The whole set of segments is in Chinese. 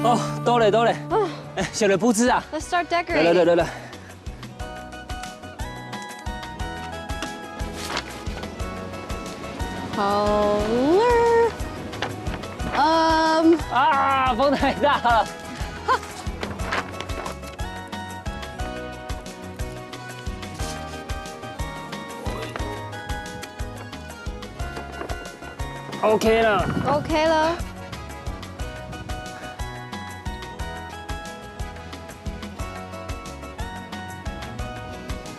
哦，到嘞到嘞。哦哎，小雷布置啊。 ，Let's start 来 decorating。来。好了，啊，风太大了。OK 了。 OK 了。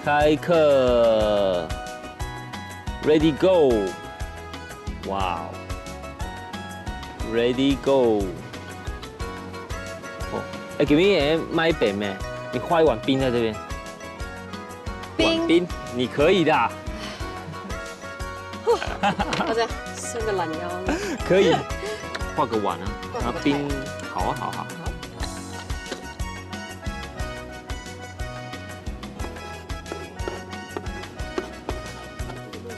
开课 ，Ready Go！ 哇哦 ，Ready Go！ 哦，哎，给你买饼没？你画一碗冰在这边。碗冰，你可以的。我这样伸个懒腰。可以。画个碗啊，然后冰，好啊，好好。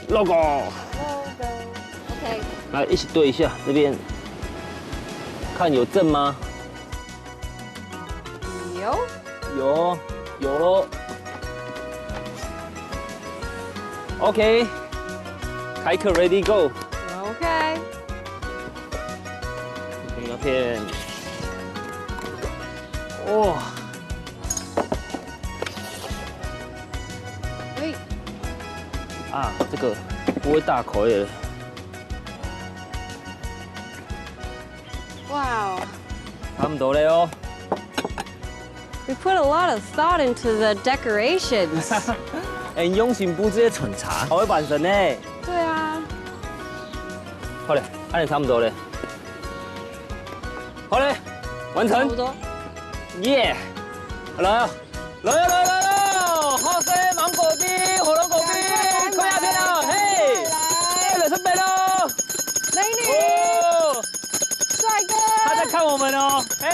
logo， OK。来一起对一下这边，看有正吗？有。有咯。OK， 开课 Ready Go。 OK。影片。哇。哎。啊，这个不会大口耶。Wow. 差不多了哦。 We put a lot of thought into the decorations. 很用心布置的巡查，好会完成呢。对啊。好嘞，按差不多嘞。好嘞，完成。差不多。耶！来啊！来啊！来了！好吃芒果冰、火龙果冰，快要片了，嘿！来，准备喽！美女。哦，帅哥。他在看我们哦，嘿！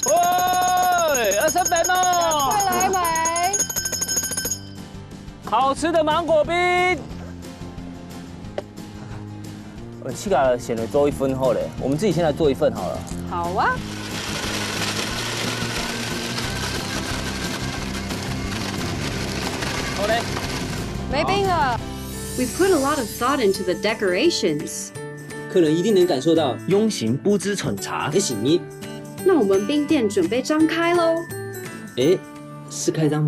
哦，20杯嘛！快来买。好吃的芒果冰。这个显得做一份好嘞，我们自己先来做一份好了。好啊。 好嘞，没冰了。We put a lot of thought into the decorations. 客人一定能感受到用心布置巡查的心意。那我们冰店准备张开喽。哎，是开张吗？